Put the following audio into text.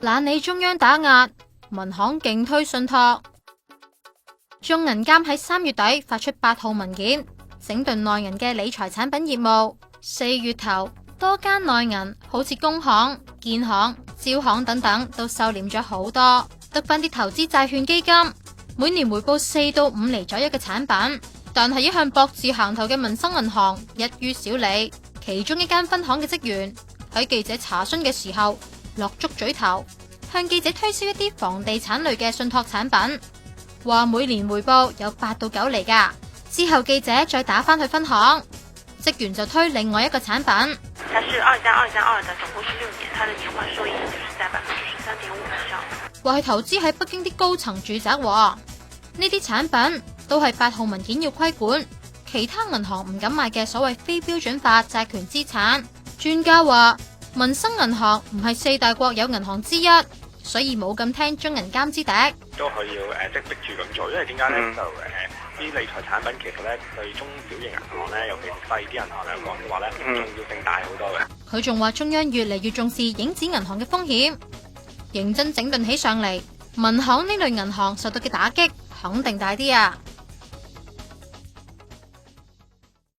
懶理中央打壓，民行勁推信託。中銀監喺3月底發出8號文件，整頓內銀嘅理財產品業務。4月頭，多間內銀好似工行、建行、招行等等都收斂咗好多，得返啲投資債券基金，每年回報4到5厘左右嘅產品。但係一向博字行頭嘅民生銀行一於少理，其中一間分行嘅職員喺記者查詢嘅時候落足嘴頭，向記者推銷一啲房地產類嘅信託產品，話每年回報有8到9厘㗎。之後記者再打返去分行，職員就推另外一個產品，它是2+2+2的，總共是6年，它的年化收益就是在13.5%以上。話係投資喺北京啲高層住宅。呢啲產品都係8號文件要規管，其他銀行唔敢賣嘅所謂非標準化債權資產。專家話，民生銀行唔係4大國有銀行之一，所以冇咁聽中銀監之笛。都可以即逼住咁做，因為點解呢？就啲理財產品其實呢，對中小型銀行呢，尤其是細啲銀行嚟講嘅話呢，重要性大好多嘅。佢仲話中央越嚟越重視影子銀行嘅風險，認真整頓起上嚟，民行呢類銀行受到嘅打擊肯定大啲啊！